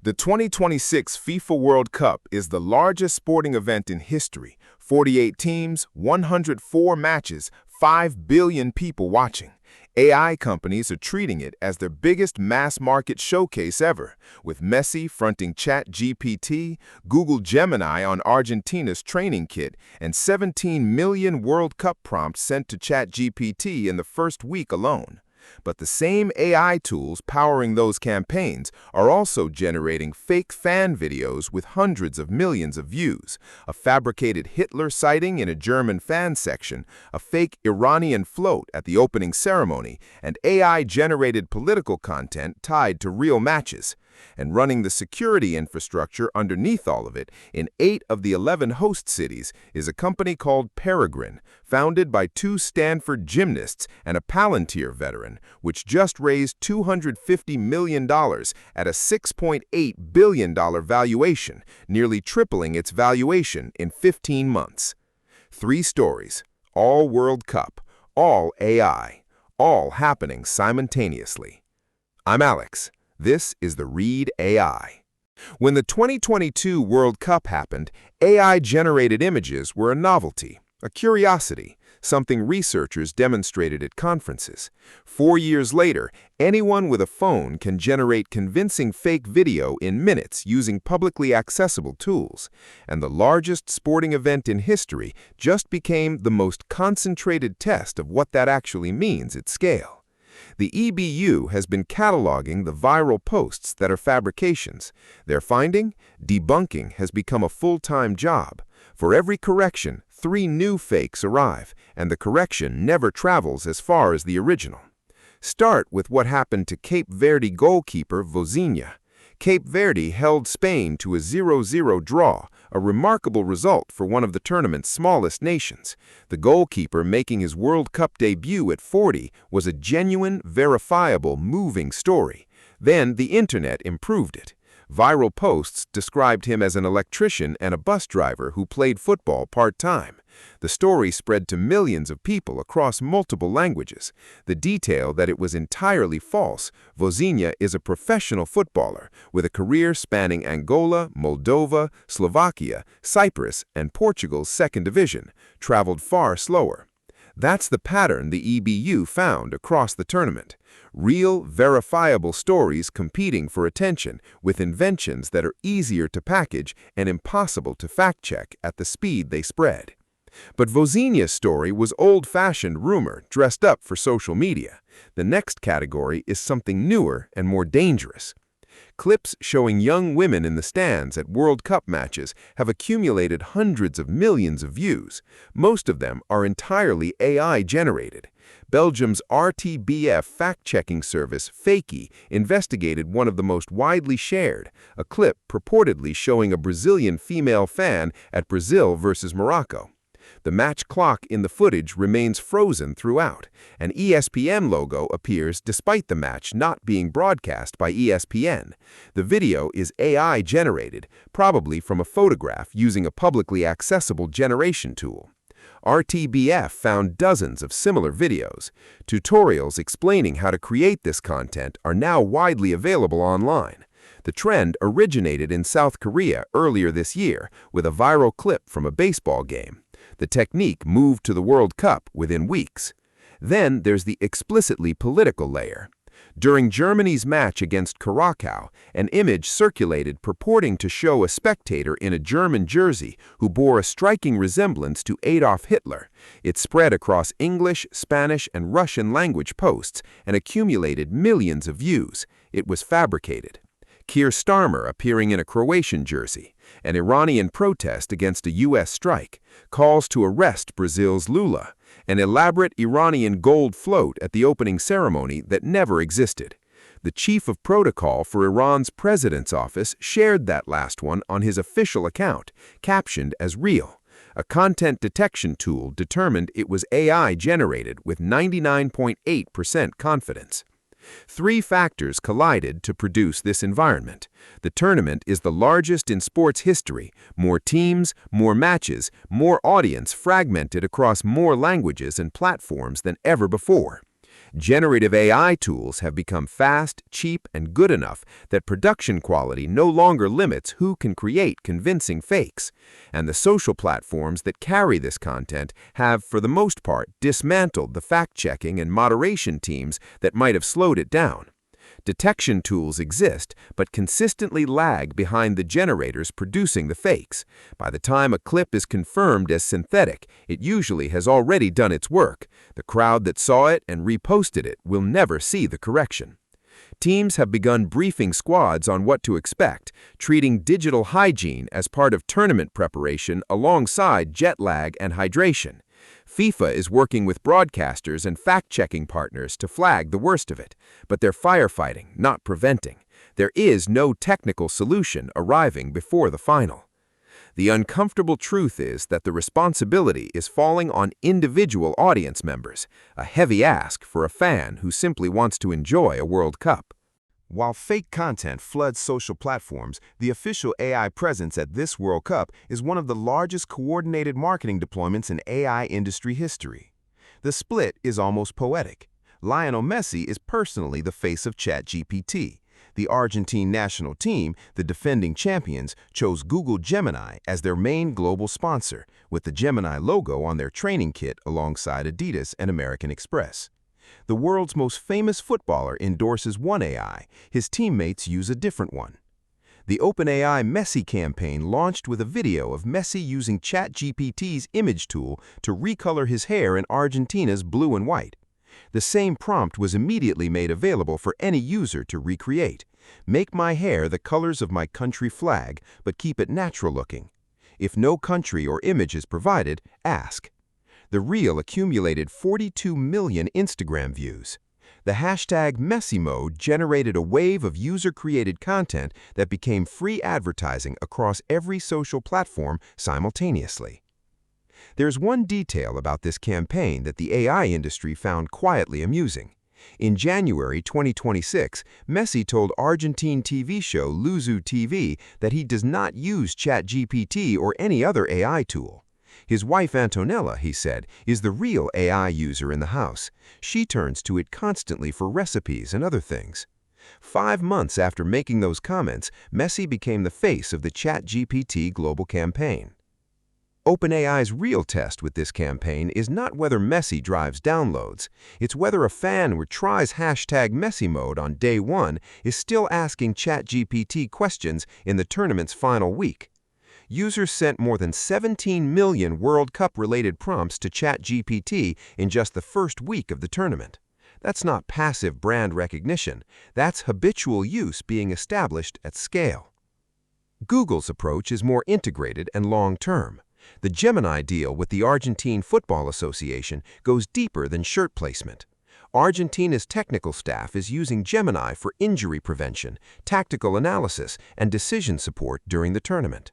The 2026 FIFA World Cup is the largest sporting event in history. 48 teams, 104 matches, 5 billion people watching. AI companies are treating it as their biggest mass-market showcase ever, with Messi fronting ChatGPT, Google Gemini on Argentina's training kit, and 17 million World Cup prompts sent to ChatGPT in the first week alone. But the same AI tools powering those campaigns are also generating fake fan videos with hundreds of millions of views, a fabricated Hitler sighting in a German fan section, a fake Iranian float at the opening ceremony, and AI-generated political content tied to real matches. And running the security infrastructure underneath all of it, in 8 of the 11 host cities, is a company called Peregrine, founded by 2 Stanford gymnasts and a Palantir veteran, which just raised $250 million at a $6.8 billion valuation, nearly tripling its valuation in 15 months. 3 stories, all World Cup, all AI, all happening simultaneously. I'm Alex. This is the Read AI. When the 2022 World Cup happened, AI-generated images were a novelty, a curiosity, something researchers demonstrated at conferences. 4 years later, anyone with a phone can generate convincing fake video in minutes using publicly accessible tools. And the largest sporting event in history just became the most concentrated test of what that actually means at scale. The EBU has been cataloging the viral posts that are fabrications. Their finding? Debunking has become a full-time job. For every correction, 3 new fakes arrive, and the correction never travels as far as the original. Start with what happened to Cape Verde goalkeeper Vozinha. Cape Verde held Spain to a 0-0 draw, a remarkable result for one of the tournament's smallest nations. The goalkeeper making his World Cup debut at 40 was a genuine, verifiable, moving story. Then the internet improved it. Viral posts described him as an electrician and a bus driver who played football part-time. The story spread to millions of people across multiple languages. The detail that it was entirely false: Vozinha is a professional footballer with a career spanning Angola, Moldova, Slovakia, Cyprus, and Portugal's second division, traveled far slower. That's the pattern the EBU found across the tournament. Real, verifiable stories competing for attention with inventions that are easier to package and impossible to fact-check at the speed they spread. But Vozinha's story was old-fashioned rumor dressed up for social media. The next category is something newer and more dangerous. Clips showing young women in the stands at World Cup matches have accumulated hundreds of millions of views. Most of them are entirely AI-generated. Belgium's RTBF fact-checking service, Fakey, investigated one of the most widely shared, a clip purportedly showing a Brazilian female fan at Brazil versus Morocco. The match clock in the footage remains frozen throughout. An ESPN logo appears despite the match not being broadcast by ESPN. The video is AI-generated, probably from a photograph using a publicly accessible generation tool. RTBF found dozens of similar videos. Tutorials explaining how to create this content are now widely available online. The trend originated in South Korea earlier this year with a viral clip from a baseball game. The technique moved to the World Cup within weeks. Then there's the explicitly political layer. During Germany's match against Curacao, an image circulated purporting to show a spectator in a German jersey who bore a striking resemblance to Adolf Hitler. It spread across English, Spanish, and Russian language posts and accumulated millions of views. It was fabricated. Keir Starmer appearing in a Croatian jersey, an Iranian protest against a U.S. strike, calls to arrest Brazil's Lula, an elaborate Iranian gold float at the opening ceremony that never existed. The chief of protocol for Iran's president's office shared that last one on his official account, captioned as real. A content detection tool determined it was AI-generated with 99.8% confidence. 3 factors collided to produce this environment. The tournament is the largest in sports history: more teams, more matches, more audience fragmented across more languages and platforms than ever before. Generative AI tools have become fast, cheap, and good enough that production quality no longer limits who can create convincing fakes. And the social platforms that carry this content have, for the most part, dismantled the fact-checking and moderation teams that might have slowed it down. Detection tools exist, but consistently lag behind the generators producing the fakes. By the time a clip is confirmed as synthetic, it usually has already done its work. The crowd that saw it and reposted it will never see the correction. Teams have begun briefing squads on what to expect, treating digital hygiene as part of tournament preparation alongside jet lag and hydration. FIFA is working with broadcasters and fact-checking partners to flag the worst of it, but they're firefighting, not preventing. There is no technical solution arriving before the final. The uncomfortable truth is that the responsibility is falling on individual audience members, a heavy ask for a fan who simply wants to enjoy a World Cup. While fake content floods social platforms, the official AI presence at this World Cup is one of the largest coordinated marketing deployments in AI industry history. The split is almost poetic. Lionel Messi is personally the face of ChatGPT. The Argentine national team, the defending champions, chose Google Gemini as their main global sponsor, with the Gemini logo on their training kit alongside Adidas and American Express. The world's most famous footballer endorses one AI, his teammates use a different one. The OpenAI Messi campaign launched with a video of Messi using ChatGPT's image tool to recolor his hair in Argentina's blue and white. The same prompt was immediately made available for any user to recreate. Make my hair the colors of my country flag, but keep it natural looking. If no country or image is provided, ask. The reel accumulated 42 million Instagram views. The hashtag Messi mode generated a wave of user-created content that became free advertising across every social platform simultaneously. There's one detail about this campaign that the AI industry found quietly amusing. In January 2026, Messi told Argentine TV show Luzu TV that he does not use ChatGPT or any other AI tool. His wife Antonella, he said, is the real AI user in the house. She turns to it constantly for recipes and other things. 5 months after making those comments, Messi became the face of the ChatGPT global campaign. OpenAI's real test with this campaign is not whether Messi drives downloads. It's whether a fan who tries hashtag Messi mode on day 1 is still asking ChatGPT questions in the tournament's final week. Users sent more than 17 million World Cup-related prompts to ChatGPT in just the first week of the tournament. That's not passive brand recognition. That's habitual use being established at scale. Google's approach is more integrated and long-term. The Gemini deal with the Argentine Football Association goes deeper than shirt placement. Argentina's technical staff is using Gemini for injury prevention, tactical analysis, and decision support during the tournament.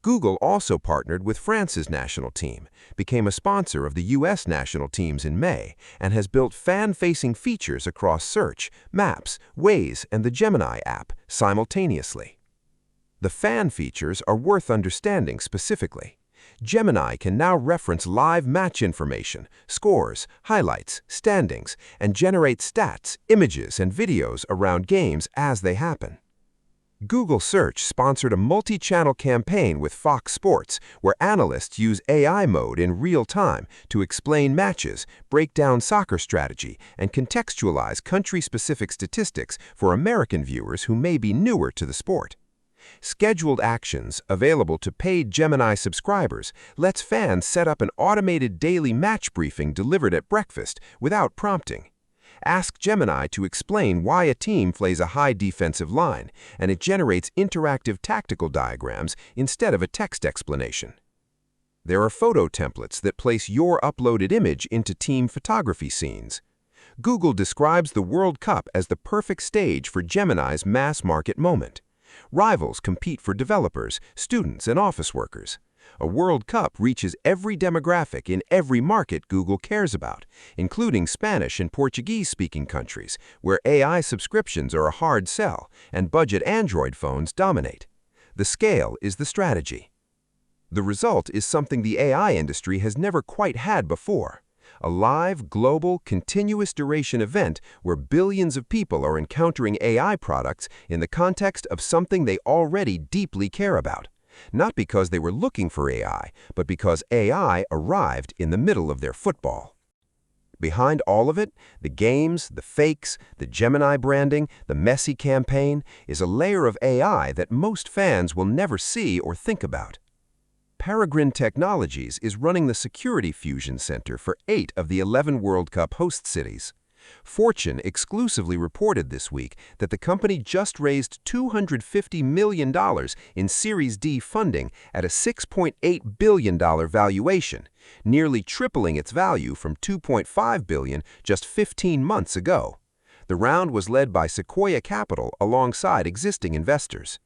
Google also partnered with France's national team, became a sponsor of the U.S. national teams in May, and has built fan-facing features across Search, Maps, Waze, and the Gemini app simultaneously. The fan features are worth understanding specifically. Gemini can now reference live match information, scores, highlights, standings, and generate stats, images, and videos around games as they happen. Google Search sponsored a multi-channel campaign with Fox Sports where analysts use AI mode in real time to explain matches, break down soccer strategy, and contextualize country-specific statistics for American viewers who may be newer to the sport. Scheduled Actions, available to paid Gemini subscribers, lets fans set up an automated daily match briefing delivered at breakfast without prompting. Ask Gemini to explain why a team plays a high defensive line, and it generates interactive tactical diagrams instead of a text explanation. There are photo templates that place your uploaded image into team photography scenes. Google describes the World Cup as the perfect stage for Gemini's mass-market moment. Rivals compete for developers, students, and office workers. A World Cup reaches every demographic in every market Google cares about, including Spanish and Portuguese-speaking countries, where AI subscriptions are a hard sell and budget Android phones dominate. The scale is the strategy. The result is something the AI industry has never quite had before: a live, global, continuous duration event where billions of people are encountering AI products in the context of something they already deeply care about. Not because they were looking for AI, but because AI arrived in the middle of their football. Behind all of it, the games, the fakes, the Gemini branding, the Messi campaign, is a layer of AI that most fans will never see or think about. Peregrine Technologies is running the Security Fusion Center for 8 of the 11 World Cup host cities. Fortune exclusively reported this week that the company just raised $250 million in Series D funding at a $6.8 billion valuation, nearly tripling its value from $2.5 billion just 15 months ago. The round was led by Sequoia Capital alongside existing investors.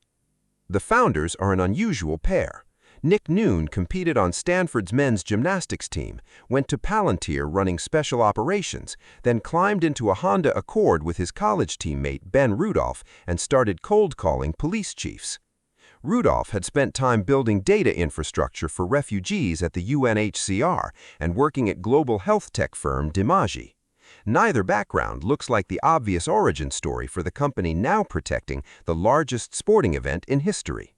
The founders are an unusual pair. Nick Noon competed on Stanford's men's gymnastics team, went to Palantir running special operations, then climbed into a Honda Accord with his college teammate Ben Rudolph and started cold-calling police chiefs. Rudolph had spent time building data infrastructure for refugees at the UNHCR and working at global health tech firm Dimaji. Neither background looks like the obvious origin story for the company now protecting the largest sporting event in history.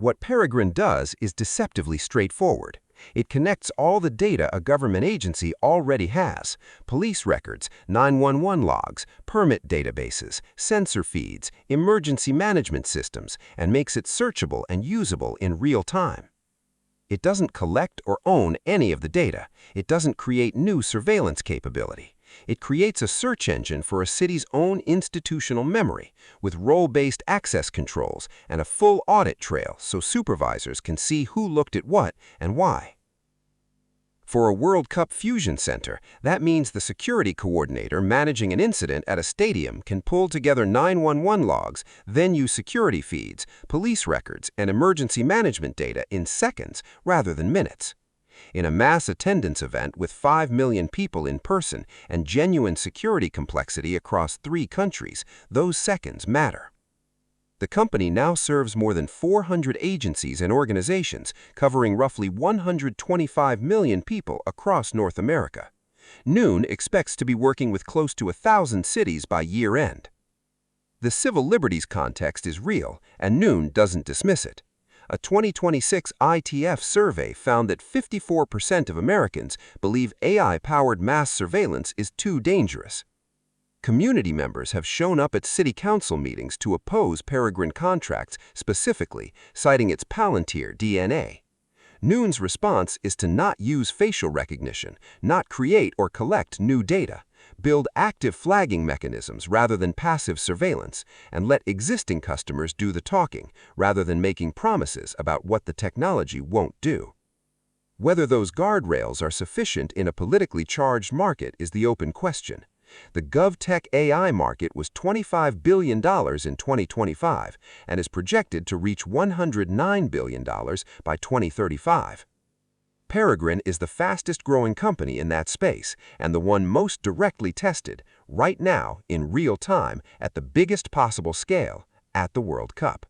What Peregrine does is deceptively straightforward. It connects all the data a government agency already has: police records, 911 logs, permit databases, sensor feeds, emergency management systems, and makes it searchable and usable in real time. It doesn't collect or own any of the data. It doesn't create new surveillance capability. It creates a search engine for a city's own institutional memory, with role-based access controls and a full audit trail so supervisors can see who looked at what and why. For a World Cup Fusion Center, that means the security coordinator managing an incident at a stadium can pull together 911 logs, venue security feeds, police records, and emergency management data in seconds rather than minutes. In a mass attendance event with 5 million people in person and genuine security complexity across 3 countries, those seconds matter. The company now serves more than 400 agencies and organizations, covering roughly 125 million people across North America. Noon expects to be working with close to 1,000 cities by year-end. The civil liberties context is real, and Noon doesn't dismiss it. A 2026 ITF survey found that 54% of Americans believe AI-powered mass surveillance is too dangerous. Community members have shown up at city council meetings to oppose Peregrine contracts specifically, citing its Palantir DNA. Noon's response is to not use facial recognition, not create or collect new data, build active flagging mechanisms rather than passive surveillance, and let existing customers do the talking rather than making promises about what the technology won't do. Whether those guardrails are sufficient in a politically charged market is the open question. The GovTech AI market was $25 billion in 2025 and is projected to reach $109 billion by 2035. Peregrine is the fastest-growing company in that space and the one most directly tested, right now, in real time, at the biggest possible scale, at the World Cup.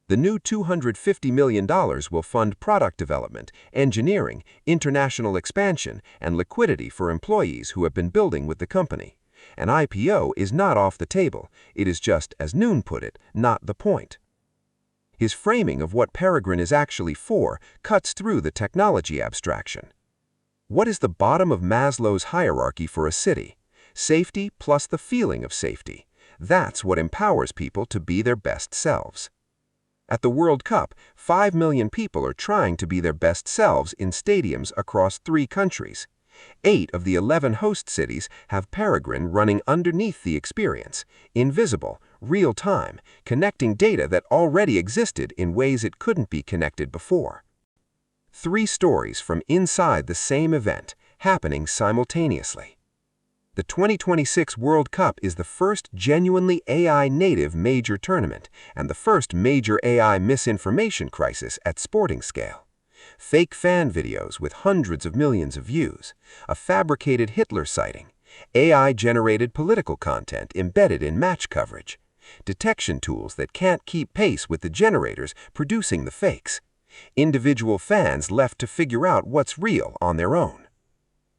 The new $250 million will fund product development, engineering, international expansion, and liquidity for employees who have been building with the company. An IPO is not off the table. It is just, as Noon put it, not the point. His framing of what Peregrine is actually for cuts through the technology abstraction. What is the bottom of Maslow's hierarchy for a city? Safety plus the feeling of safety. That's what empowers people to be their best selves. At the World Cup, 5 million people are trying to be their best selves in stadiums across 3 countries. 8 of the 11 host cities have Peregrine running underneath the experience, invisible, real-time, connecting data that already existed in ways it couldn't be connected before. 3 stories from inside the same event, happening simultaneously. The 2026 World Cup is the first genuinely AI-native major tournament and the first major AI misinformation crisis at sporting scale. Fake fan videos with hundreds of millions of views, a fabricated Hitler sighting, AI-generated political content embedded in match coverage, detection tools that can't keep pace with the generators producing the fakes, individual fans left to figure out what's real on their own.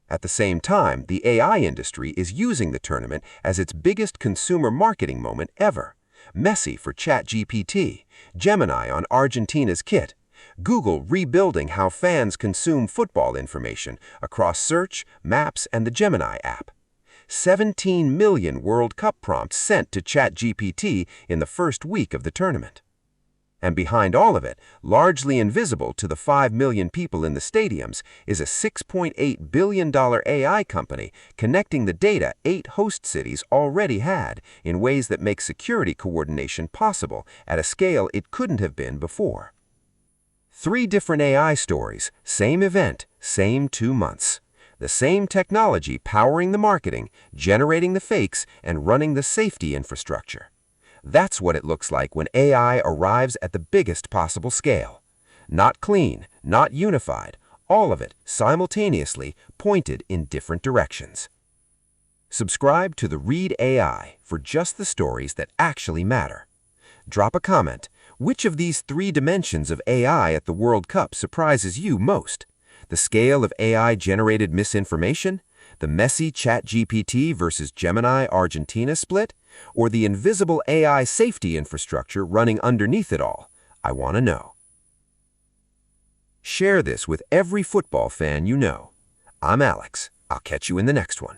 At the same time, the AI industry is using the tournament as its biggest consumer marketing moment ever. Messi for ChatGPT, Gemini on Argentina's kit, Google rebuilding how fans consume football information across Search, Maps, and the Gemini app. 17 million World Cup prompts sent to ChatGPT in the first week of the tournament. And behind all of it, largely invisible to the 5 million people in the stadiums, is a $6.8 billion AI company connecting the data 8 host cities already had in ways that make security coordination possible at a scale it couldn't have been before. 3 different AI stories, same event, same 2 months. The same technology powering the marketing, generating the fakes, and running the safety infrastructure. That's what it looks like when AI arrives at the biggest possible scale. Not clean, not unified, all of it simultaneously pointed in different directions. Subscribe to the Read AI for just the stories that actually matter. Drop a comment. Which of these 3 dimensions of AI at the World Cup surprises you most? The scale of AI-generated misinformation? The Messi ChatGPT versus Gemini Argentina split? Or the invisible AI safety infrastructure running underneath it all? I want to know. Share this with every football fan you know. I'm Alex. I'll catch you in the next one.